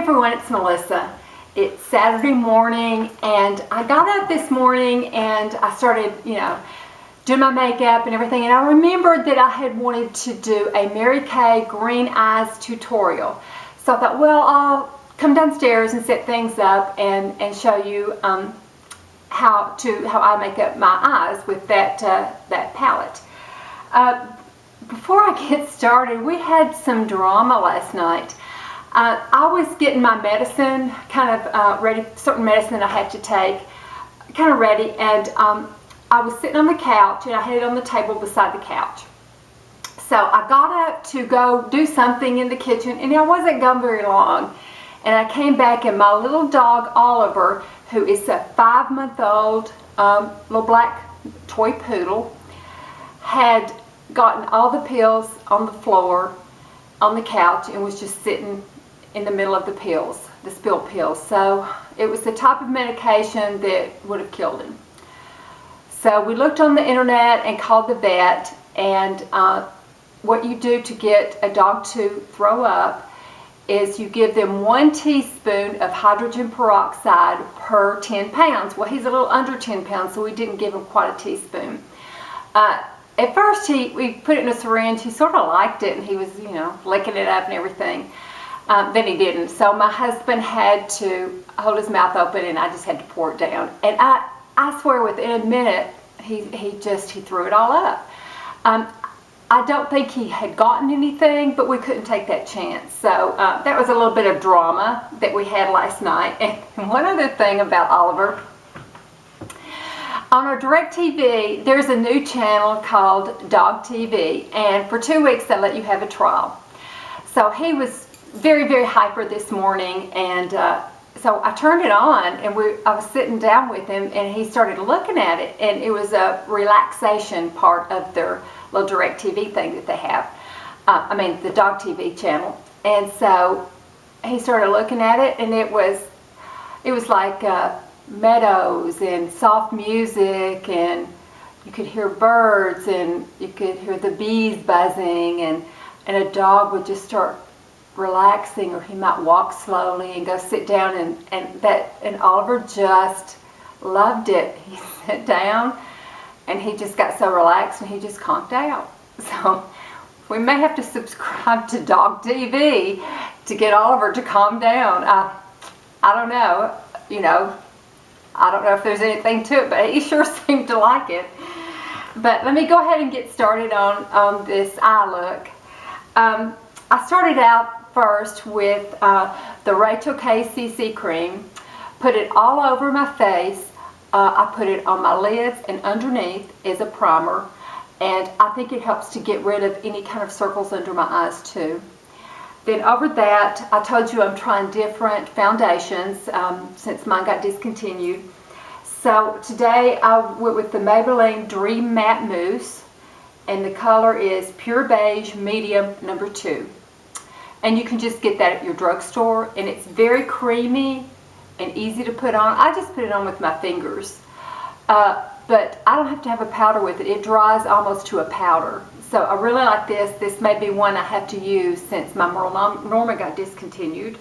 everyone, it's Melissa. It's Saturday morning and I got up this morning and I started, doing my makeup and everything, and I remembered that I had wanted to do a Mary Kay green eyes tutorial. So I thought, well, I'll come downstairs and set things up and show you how I make up my eyes with that palette. Before I get started, we had some drama last night. I was getting my medicine kind of ready, certain medicine I had to take, kind of ready, and I was sitting on the couch and I had it on the table beside the couch. So I got up to go do something in the kitchen and I wasn't gone very long. And I came back and my little dog Oliver, who is a 5-month-old little black toy poodle, had gotten all the pills on the floor on the couch and was just sitting in the middle of the pills, the spilled pills. So it was the type of medication that would have killed him. So we looked on the internet and called the vet, and what you do to get a dog to throw up is you give them 1 teaspoon of hydrogen peroxide per 10 pounds. Well, he's a little under 10 pounds, so we didn't give him quite a teaspoon. At first, we put it in a syringe. He sort of liked it, and he was, licking it up and everything. Then he didn't. So my husband had to hold his mouth open, and I just had to pour it down. And I swear, within a minute, he threw it all up. I don't think he had gotten anything, but we couldn't take that chance. So that was a little bit of drama that we had last night. And one other thing about Oliver. On our DirecTV, there's a new channel called Dog TV, and for 2 weeks they let you have a trial. So he was very, very hyper this morning, and so I turned it on, and I was sitting down with him, and he started looking at it, and it was a relaxation part of their little DirecTV thing that they have. The Dog TV channel. And so he started looking at it, and it was like meadows and soft music, and you could hear birds, and you could hear the bees buzzing, and a dog would just start relaxing, or he might walk slowly and go sit down, and Oliver just loved it. He sat down and he just got so relaxed and he just conked out. So we may have to subscribe to Dog TV to get Oliver to calm down. I don't know, I don't know if there's anything to it, but he sure seemed to like it. But let me go ahead and get started on this eye look. I started out first with the Rachel K CC cream. Put it all over my face. I put it on my lids and underneath as a primer. And I think it helps to get rid of any kind of circles under my eyes too. Then over that, I told you I'm trying different foundations since mine got discontinued. So today I went with the Maybelline Dream Matte Mousse, and the color is Pure Beige Medium number 2. And you can just get that at your drugstore, and it's very creamy and easy to put on. I just put it on with my fingers, but I don't have to have a powder with it. It dries almost to a powder. So I really like this. This may be one I have to use since my Merle Norman got discontinued.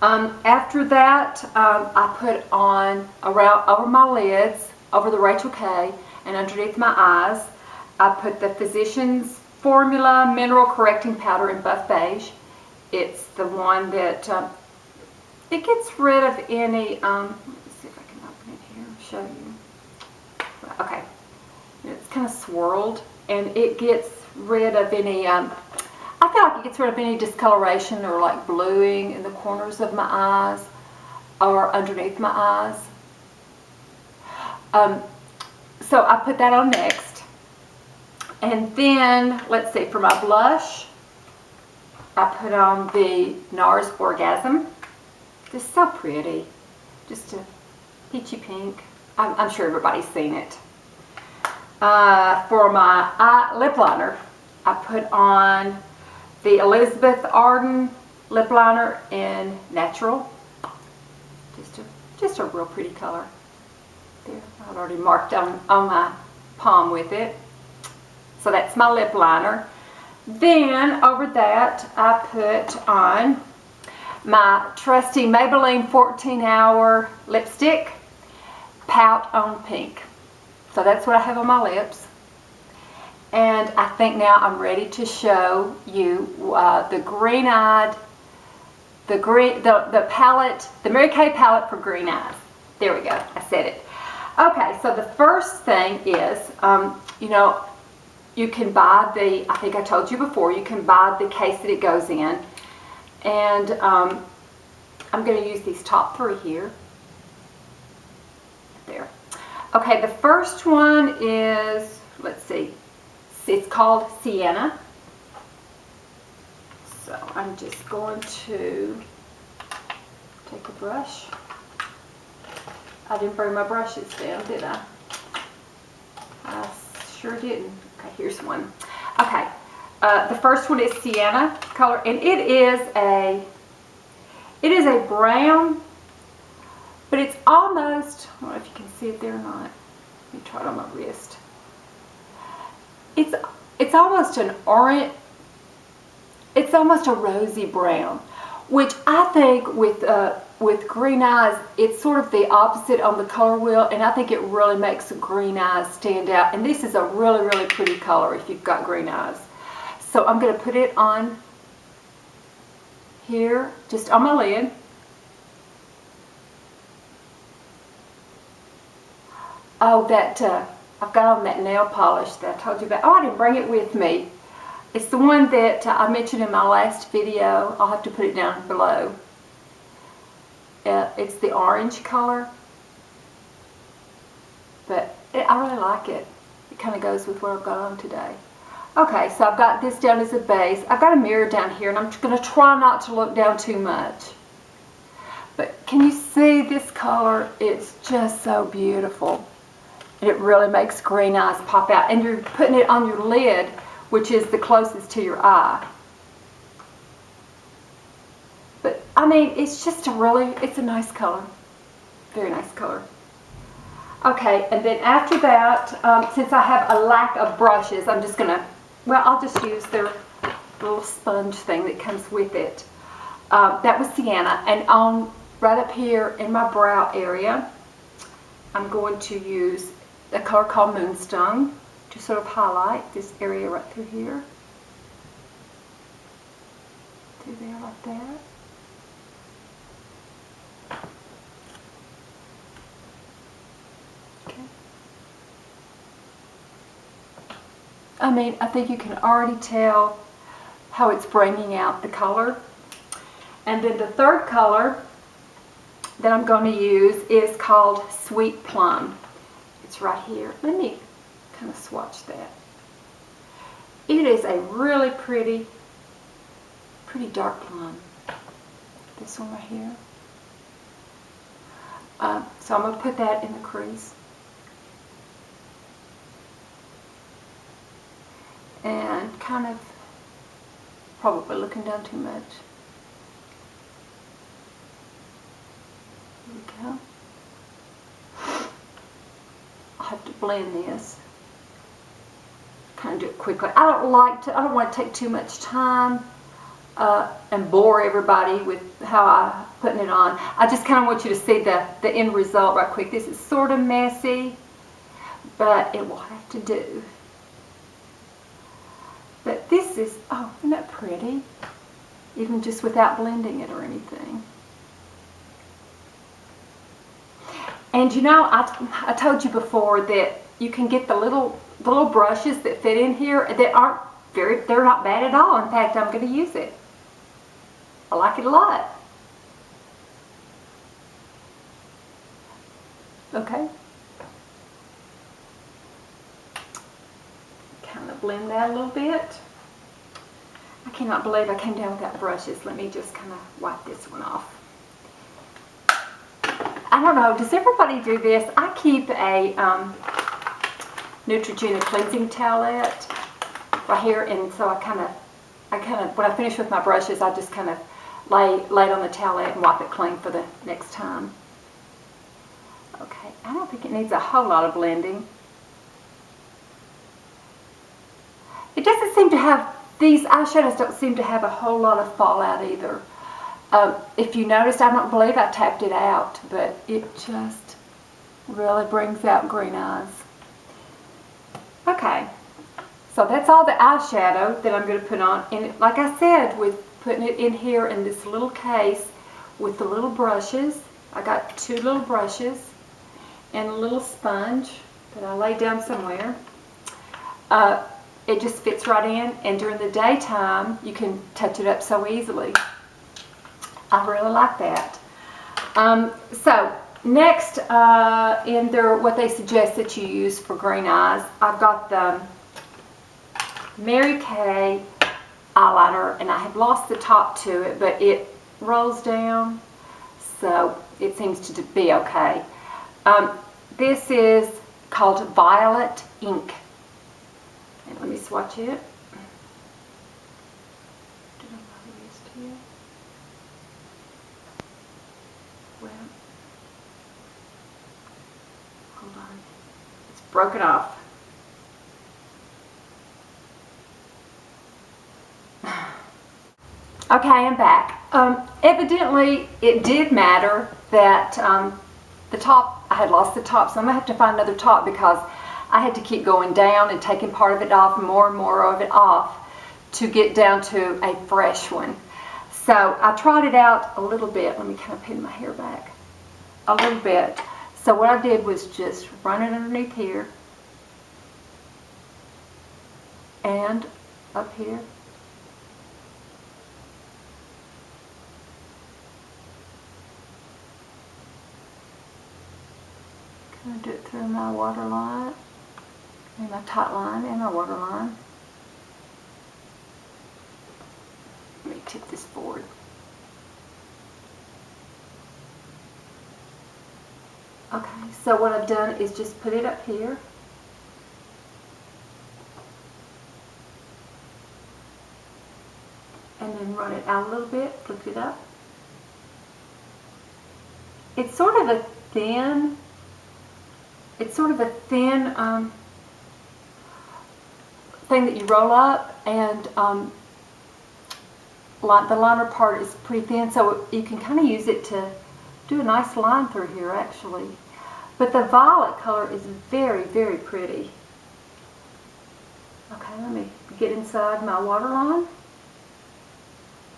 After that, I put on over my lids, over the Rachel K, and underneath my eyes, I put the Physicians Formula Mineral Correcting Powder in Buff Beige. It's the one that it gets rid of any. Let's see if I can open it here and show you. Okay, it's kind of swirled, and it gets rid of any. I feel like it gets rid of any discoloration or like bluing in the corners of my eyes or underneath my eyes. So I put that on next. And then, let's see, for my blush, I put on the NARS Orgasm. Just so pretty. Just a peachy pink. I'm sure everybody's seen it. For my lip liner, I put on the Elizabeth Arden lip liner in Natural. Just a real pretty color. There, I've already marked on my palm with it. So that's my lip liner. Then over that I put on my trusty Maybelline 14-hour lipstick, Pout on Pink. So that's what I have on my lips. And I think now I'm ready to show you the green-eyed, the palette, the Mary Kay palette for green eyes. There we go, I said it. Okay, so the first thing is, you know, you can buy the, I think I told you before, you can buy the case that it goes in. And I'm going to use these top three here. There. Okay, the first one is, let's see, it's called Sienna. So I'm just going to take a brush. I didn't bring my brushes down, did I? I sure didn't. Okay, here's one. Okay, the first one is Sienna color, and it is a brown, but it's almost, I don't know if you can see it there or not. Let me try it on my wrist. It's almost an orange. It's almost a rosy brown, which I think with green eyes, it's sort of the opposite on the color wheel, and I think it really makes green eyes stand out. And this is a really, really pretty color if you've got green eyes. So I'm going to put it on here, just on my lid. Oh, I've got on that nail polish that I told you about. Oh, I didn't bring it with me. It's the one that I mentioned in my last video. I'll have to put it down below. It's the orange color. But I really like it. It kind of goes with what I've got on today. Okay, so I've got this down as a base. I've got a mirror down here, and I'm going to try not to look down too much. But can you see this color? It's just so beautiful. And it really makes green eyes pop out. And you're putting it on your lid, which is the closest to your eye. But, I mean, it's just it's a nice color. Very nice color. Okay, and then after that, since I have a lack of brushes, I'm just going to, well, I'll just use their little sponge thing that comes with it. That was Sienna. And on right up here in my brow area, I'm going to use a color called Moonstone to sort of highlight this area right through here. Through there like that. Okay. I mean, I think you can already tell how it's bringing out the color. And then the third color that I'm going to use is called Sweet Plum. It's right here. Let me kind of swatch that. It is a really pretty dark plum. This one right here. So I'm going to put that in the crease. And kind of probably looking down too much. There we go. I'll have to blend this. Kind of do it quickly. I don't want to take too much time and bore everybody with how I'm putting it on. I just kind of want you to see the end result right quick. This is sort of messy, but it will have to do. But this is, oh, isn't that pretty? Even just without blending it or anything. And you know, I told you before that you can get the little brushes that fit in here that they're not bad at all. In fact, I'm going to use it. I like it a lot. Okay. Kind of blend that a little bit. I cannot believe I came down without brushes. Let me just kind of wipe this one off. I don't know, does everybody do this? I keep a Neutrogena cleansing towelette right here, and so I kind of, when I finish with my brushes, I just kind of lay it on the towelette and wipe it clean for the next time. Okay, I don't think it needs a whole lot of blending. It doesn't seem to have, these eyeshadows don't seem to have a whole lot of fallout either. If you noticed, I don't believe I tapped it out, but it just really brings out green eyes. Okay, so that's all the eyeshadow that I'm going to put on. And like I said, with putting it in here in this little case with the little brushes. I got 2 little brushes and a little sponge that I laid down somewhere. It just fits right in, and during the daytime you can touch it up so easily. I really like that. So next, in what they suggest that you use for green eyes, I've got the Mary Kay eyeliner, and I have lost the top to it, but it rolls down, so it seems to be okay. This is called Violet Ink. And let me swatch it. Did I probably use to you? Well, hold on. It's broken off. Okay, I'm back. Evidently, it did matter that the top, I had lost the top, so I'm going to have to find another top because I had to keep going down and taking part of it off, and more of it off, to get down to a fresh one. So I tried it out a little bit. Let me kind of pin my hair back a little bit. So what I did was just run it underneath here and up here. Kind of do it through my waterline, and my tight line, and my waterline. Let me tip this forward. Okay, so what I've done is just put it up here. And then run it out a little bit, flip it up. It's sort of a thin thing that you roll up, and the liner part is pretty thin, so you can kind of use it to do a nice line through here actually. But the violet color is very, very pretty. Okay, let me get inside my waterline.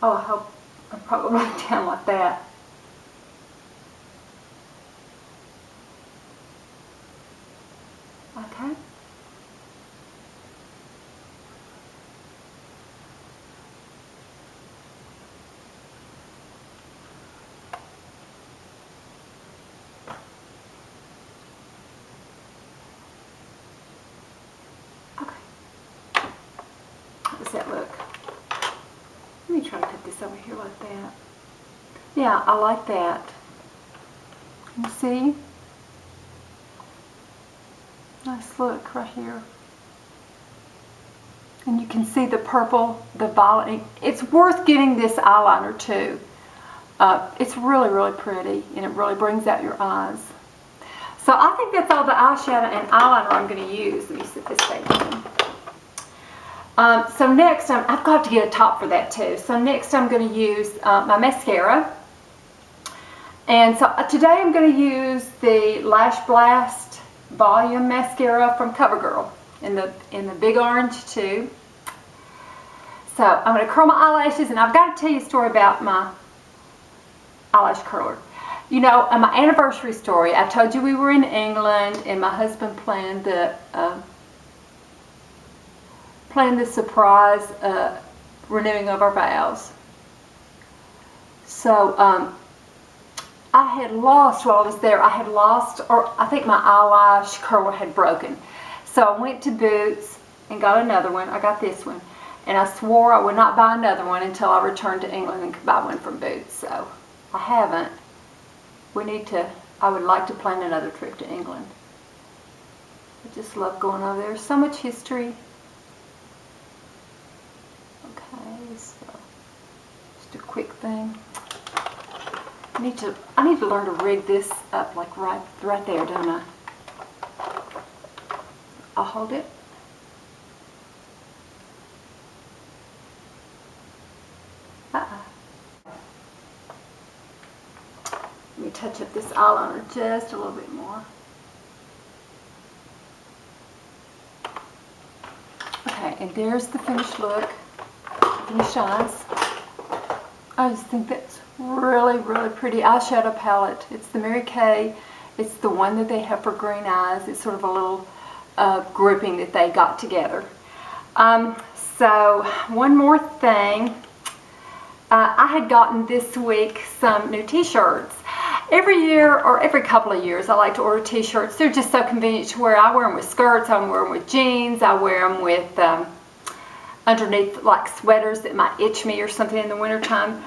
Oh, I hope I'm probably right down like that. Okay. How does that look? Let me try to put this over here like that. Yeah, I like that. You see? Nice look right here. And you can see the purple, the violet. It's worth getting this eyeliner too. It's really, really pretty, and it really brings out your eyes. So I think that's all the eyeshadow and eyeliner I'm going to use. Let me set this thing on. So next, I've got to get a top for that too. So next I'm going to use my mascara. And so today I'm going to use the Lash Blast Volume Mascara from CoverGirl in the big orange tube. So I'm going to curl my eyelashes, and I've got to tell you a story about my eyelash curler. You know, on my anniversary story, I told you we were in England, and my husband planned the surprise renewing of our vows. So I had lost, while I was there, or I think my eyelash curler had broken. So I went to Boots and got another one. I got this one. And I swore I would not buy another one until I returned to England and could buy one from Boots. So I haven't. I would like to plan another trip to England. I just love going over there. So much history. Okay, so just a quick thing. I need to learn to rig this up like right there, don't I? I'll hold it. Let me touch up this eyeliner just a little bit more. Okay, and there's the finished look, finished eyes. I just think that's really, really pretty eyeshadow palette. It's the Mary Kay. It's the one that they have for green eyes. It's sort of a little grouping that they got together. So one more thing. I had gotten this week some new t-shirts. Every year or every couple of years I like to order t-shirts. They're just so convenient to wear. I wear them with skirts, I wear them with jeans, I wear them with underneath like sweaters that might itch me or something in the wintertime.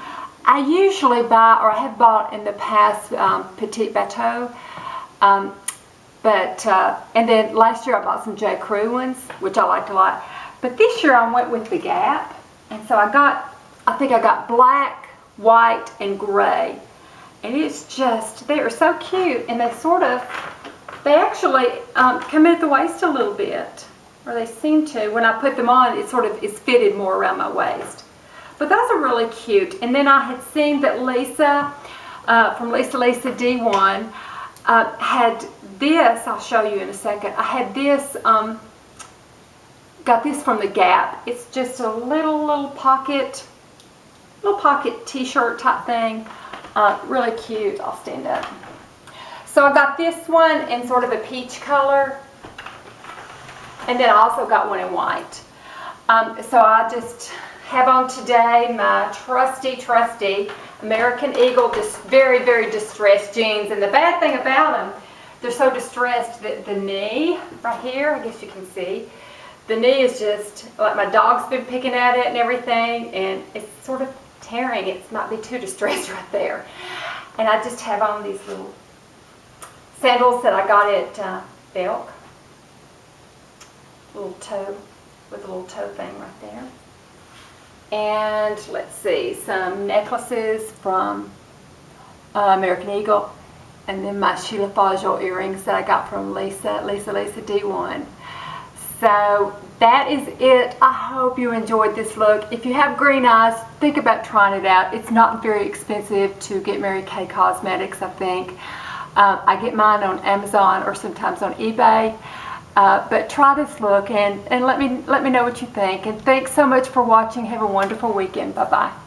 I usually buy, or I have bought in the past, Petit Bateau. And then last year I bought some J. Crew ones, which I liked a lot. But this year I went with the Gap. And so I think I got black, white, and gray. And it's just, they are so cute. And they actually come in at the waist a little bit. Or they seem to. When I put them on, it sort of is fitted more around my waist. But those are really cute. And then I had seen that Lisa, from Lisa D1, had this. I'll show you in a second. I had this, got this from the Gap. It's just a little pocket t-shirt type thing. Really cute. I'll stand up. So I got this one in sort of a peach color. And then I also got one in white. So I just have on today my trusty American Eagle, just very, very distressed jeans. And the bad thing about them, they're so distressed that the knee right here, I guess you can see, the knee is just, like my dog's been picking at it and everything, and it's sort of tearing. It might be too distressed right there. And I just have on these little sandals that I got at Belk. Little toe, with a little toe thing right there. And let's see, some necklaces from American Eagle, and then my Sheila Fajol earrings that I got from Lisa D1. So that is it. I hope you enjoyed this look. If you have green eyes, think about trying it out. It's not very expensive to get Mary Kay Cosmetics, I think. I get mine on Amazon or sometimes on eBay. But try this look and let me know what you think. And thanks so much for watching. Have a wonderful weekend. Bye-bye.